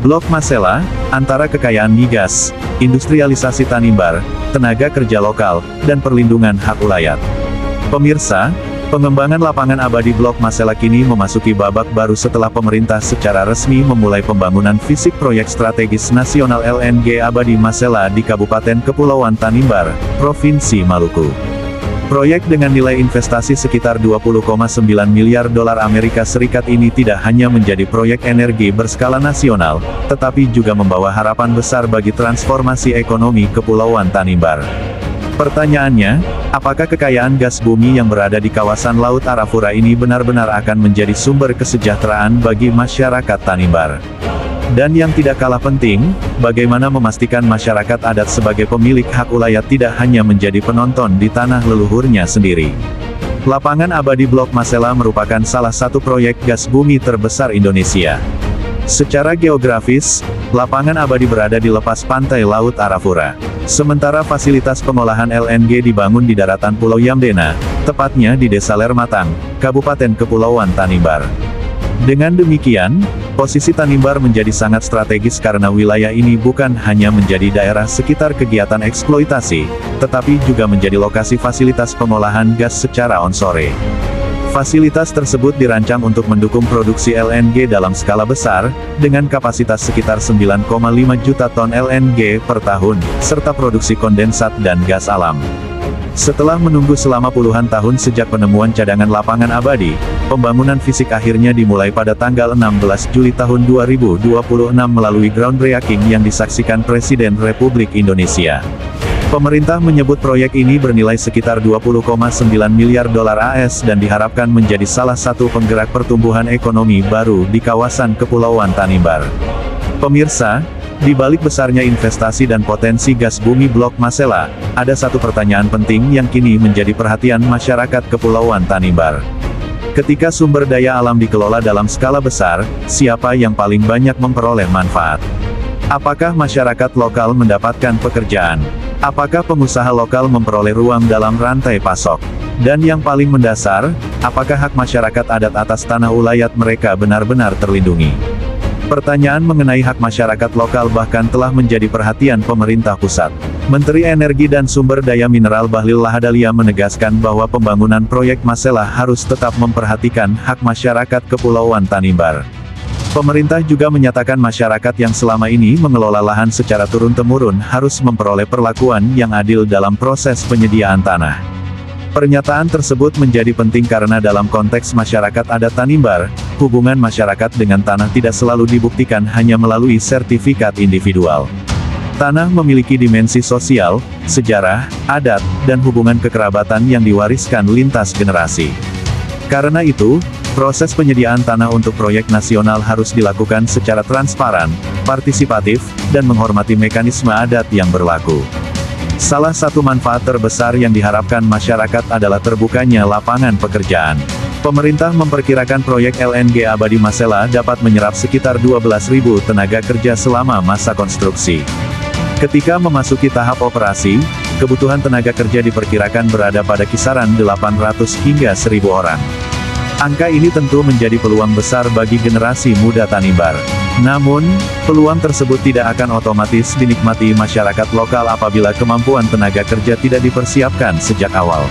Blok Masela, antara kekayaan migas, industrialisasi Tanimbar, tenaga kerja lokal, dan perlindungan hak ulayat. Pemirsa, pengembangan lapangan abadi Blok Masela kini memasuki babak baru setelah pemerintah secara resmi memulai pembangunan fisik proyek strategis nasional LNG abadi Masela di Kabupaten Kepulauan Tanimbar, Provinsi Maluku. Proyek dengan nilai investasi sekitar 20,9 miliar dolar Amerika Serikat ini tidak hanya menjadi proyek energi berskala nasional, tetapi juga membawa harapan besar bagi transformasi ekonomi Kepulauan Tanimbar. Pertanyaannya, apakah kekayaan gas bumi yang berada di kawasan Laut Arafura ini benar-benar akan menjadi sumber kesejahteraan bagi masyarakat Tanimbar? Dan yang tidak kalah penting, bagaimana memastikan masyarakat adat sebagai pemilik hak ulayat tidak hanya menjadi penonton di tanah leluhurnya sendiri. Lapangan abadi Blok Masela merupakan salah satu proyek gas bumi terbesar Indonesia. Secara geografis, lapangan abadi berada di lepas pantai Laut Arafura. Sementara fasilitas pengolahan LNG dibangun di daratan Pulau Yamdena, tepatnya di Desa Lermatang, Kabupaten Kepulauan Tanimbar. Dengan demikian, posisi Tanimbar menjadi sangat strategis karena wilayah ini bukan hanya menjadi daerah sekitar kegiatan eksploitasi, tetapi juga menjadi lokasi fasilitas pengolahan gas secara onshore. Fasilitas tersebut dirancang untuk mendukung produksi LNG dalam skala besar, dengan kapasitas sekitar 9,5 juta ton LNG per tahun, serta produksi kondensat dan gas alam. Setelah menunggu selama puluhan tahun sejak penemuan cadangan lapangan abadi, pembangunan fisik akhirnya dimulai pada tanggal 16 Juli tahun 2026 melalui groundbreaking yang disaksikan Presiden Republik Indonesia. Pemerintah menyebut proyek ini bernilai sekitar 20,9 miliar dolar AS dan diharapkan menjadi salah satu penggerak pertumbuhan ekonomi baru di kawasan Kepulauan Tanimbar. Pemirsa, di balik besarnya investasi dan potensi gas bumi Blok Masela, ada satu pertanyaan penting yang kini menjadi perhatian masyarakat Kepulauan Tanimbar. Ketika sumber daya alam dikelola dalam skala besar, siapa yang paling banyak memperoleh manfaat? Apakah masyarakat lokal mendapatkan pekerjaan? Apakah pengusaha lokal memperoleh ruang dalam rantai pasok? Dan yang paling mendasar, apakah hak masyarakat adat atas tanah ulayat mereka benar-benar terlindungi? Pertanyaan mengenai hak masyarakat lokal bahkan telah menjadi perhatian pemerintah pusat. Menteri Energi dan Sumber Daya Mineral Bahlil Lahadalia menegaskan bahwa pembangunan proyek Masela harus tetap memperhatikan hak masyarakat Kepulauan Tanimbar. Pemerintah juga menyatakan masyarakat yang selama ini mengelola lahan secara turun-temurun harus memperoleh perlakuan yang adil dalam proses penyediaan tanah. Pernyataan tersebut menjadi penting karena dalam konteks masyarakat adat Tanimbar, hubungan masyarakat dengan tanah tidak selalu dibuktikan hanya melalui sertifikat individual. Tanah memiliki dimensi sosial, sejarah, adat, dan hubungan kekerabatan yang diwariskan lintas generasi. Karena itu, proses penyediaan tanah untuk proyek nasional harus dilakukan secara transparan, partisipatif, dan menghormati mekanisme adat yang berlaku. Salah satu manfaat terbesar yang diharapkan masyarakat adalah terbukanya lapangan pekerjaan. Pemerintah memperkirakan proyek LNG abadi Masela dapat menyerap sekitar 12.000 tenaga kerja selama masa konstruksi. Ketika memasuki tahap operasi, kebutuhan tenaga kerja diperkirakan berada pada kisaran 800 hingga 1.000 orang. Angka ini tentu menjadi peluang besar bagi generasi muda Tanimbar. Namun, peluang tersebut tidak akan otomatis dinikmati masyarakat lokal apabila kemampuan tenaga kerja tidak dipersiapkan sejak awal.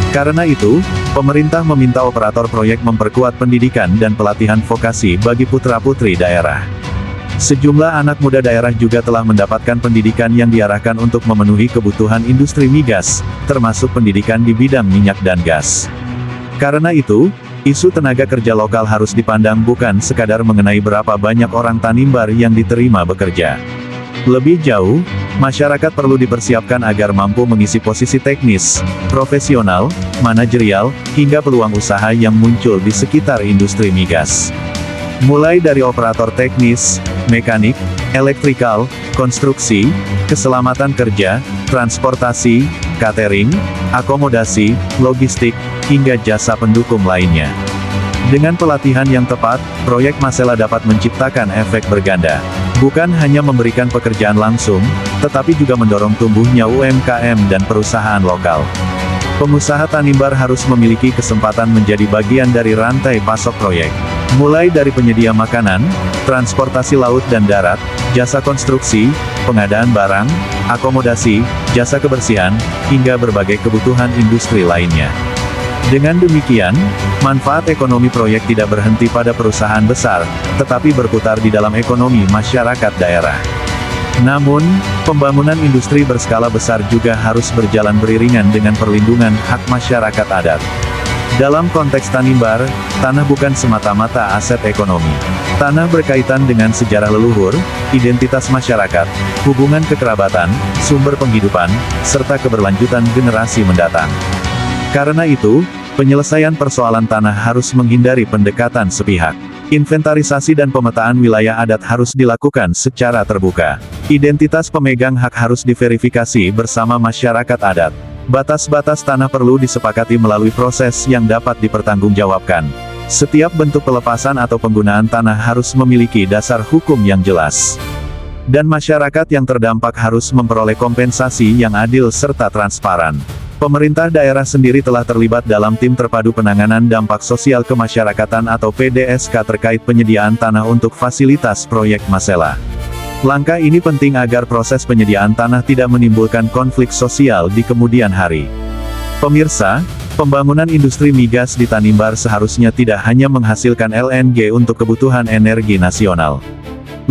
Karena itu, pemerintah meminta operator proyek memperkuat pendidikan dan pelatihan vokasi bagi putra-putri daerah. Sejumlah anak muda daerah juga telah mendapatkan pendidikan yang diarahkan untuk memenuhi kebutuhan industri migas, termasuk pendidikan di bidang minyak dan gas. Karena itu, isu tenaga kerja lokal harus dipandang bukan sekadar mengenai berapa banyak orang Tanimbar yang diterima bekerja. Lebih jauh, masyarakat perlu dipersiapkan agar mampu mengisi posisi teknis, profesional, manajerial, hingga peluang usaha yang muncul di sekitar industri migas. Mulai dari operator teknis, mekanik, elektrikal, konstruksi, keselamatan kerja, transportasi, catering, akomodasi, logistik, hingga jasa pendukung lainnya. Dengan pelatihan yang tepat, proyek Masela dapat menciptakan efek berganda. Bukan hanya memberikan pekerjaan langsung, tetapi juga mendorong tumbuhnya UMKM dan perusahaan lokal. Pengusaha Tanimbar harus memiliki kesempatan menjadi bagian dari rantai pasok proyek. Mulai dari penyedia makanan, transportasi laut dan darat, jasa konstruksi, pengadaan barang, akomodasi, jasa kebersihan, hingga berbagai kebutuhan industri lainnya. Dengan demikian, manfaat ekonomi proyek tidak berhenti pada perusahaan besar, tetapi berputar di dalam ekonomi masyarakat daerah. Namun, pembangunan industri berskala besar juga harus berjalan beriringan dengan perlindungan hak masyarakat adat. Dalam konteks Tanimbar, tanah bukan semata-mata aset ekonomi. Tanah berkaitan dengan sejarah leluhur, identitas masyarakat, hubungan kekerabatan, sumber penghidupan, serta keberlanjutan generasi mendatang. Karena itu, penyelesaian persoalan tanah harus menghindari pendekatan sepihak. Inventarisasi dan pemetaan wilayah adat harus dilakukan secara terbuka. Identitas pemegang hak harus diverifikasi bersama masyarakat adat. Batas-batas tanah perlu disepakati melalui proses yang dapat dipertanggungjawabkan. Setiap bentuk pelepasan atau penggunaan tanah harus memiliki dasar hukum yang jelas. Dan masyarakat yang terdampak harus memperoleh kompensasi yang adil serta transparan. Pemerintah daerah sendiri telah terlibat dalam Tim Terpadu Penanganan Dampak Sosial Kemasyarakatan atau PDSK terkait penyediaan tanah untuk fasilitas proyek Masela. Langkah ini penting agar proses penyediaan tanah tidak menimbulkan konflik sosial di kemudian hari. Pemirsa, pembangunan industri migas di Tanimbar seharusnya tidak hanya menghasilkan LNG untuk kebutuhan energi nasional.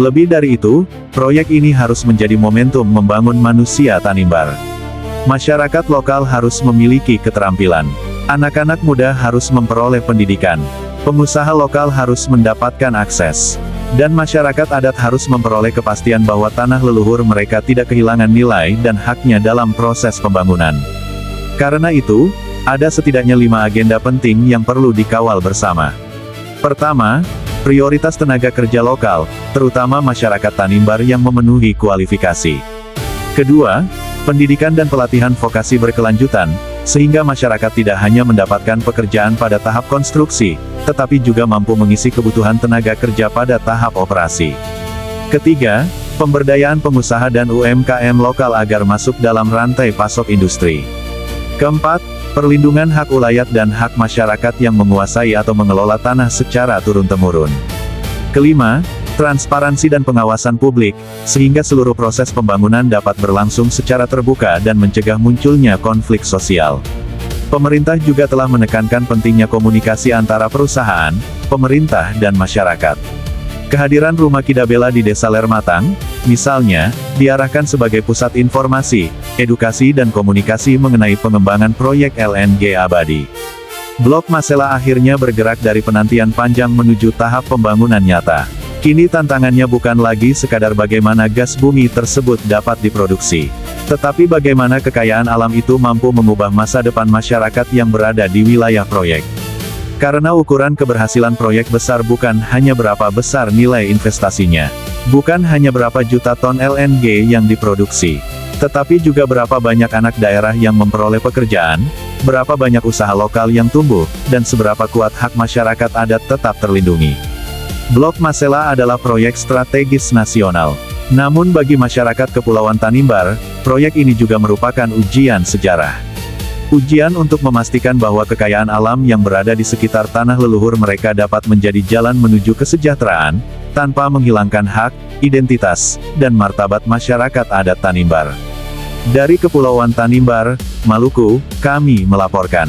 Lebih dari itu, proyek ini harus menjadi momentum membangun manusia Tanimbar. Masyarakat lokal harus memiliki keterampilan. Anak-anak muda harus memperoleh pendidikan. Pengusaha lokal harus mendapatkan akses. Dan masyarakat adat harus memperoleh kepastian bahwa tanah leluhur mereka tidak kehilangan nilai dan haknya dalam proses pembangunan. Karena itu, ada setidaknya 5 agenda penting yang perlu dikawal bersama. Pertama, prioritas tenaga kerja lokal, terutama masyarakat Tanimbar yang memenuhi kualifikasi. Kedua, pendidikan dan pelatihan vokasi berkelanjutan, sehingga masyarakat tidak hanya mendapatkan pekerjaan pada tahap konstruksi, tetapi juga mampu mengisi kebutuhan tenaga kerja pada tahap operasi. Ketiga, pemberdayaan pengusaha dan UMKM lokal agar masuk dalam rantai pasok industri. Keempat, perlindungan hak ulayat dan hak masyarakat yang menguasai atau mengelola tanah secara turun-temurun. Kelima, transparansi dan pengawasan publik, sehingga seluruh proses pembangunan dapat berlangsung secara terbuka dan mencegah munculnya konflik sosial. Pemerintah juga telah menekankan pentingnya komunikasi antara perusahaan, pemerintah dan masyarakat. Kehadiran Rumah Kidabela di Desa Lermatang, misalnya, diarahkan sebagai pusat informasi, edukasi dan komunikasi mengenai pengembangan proyek LNG abadi. Blok Masela akhirnya bergerak dari penantian panjang menuju tahap pembangunan nyata. Kini tantangannya bukan lagi sekadar bagaimana gas bumi tersebut dapat diproduksi, tetapi bagaimana kekayaan alam itu mampu mengubah masa depan masyarakat yang berada di wilayah proyek. Karena ukuran keberhasilan proyek besar bukan hanya berapa besar nilai investasinya, bukan hanya berapa juta ton LNG yang diproduksi, tetapi juga berapa banyak anak daerah yang memperoleh pekerjaan, berapa banyak usaha lokal yang tumbuh, dan seberapa kuat hak masyarakat adat tetap terlindungi. Blok Masela adalah proyek strategis nasional. Namun bagi masyarakat Kepulauan Tanimbar, proyek ini juga merupakan ujian sejarah. Ujian untuk memastikan bahwa kekayaan alam yang berada di sekitar tanah leluhur mereka dapat menjadi jalan menuju kesejahteraan, tanpa menghilangkan hak, identitas, dan martabat masyarakat adat Tanimbar. Dari Kepulauan Tanimbar, Maluku, kami melaporkan.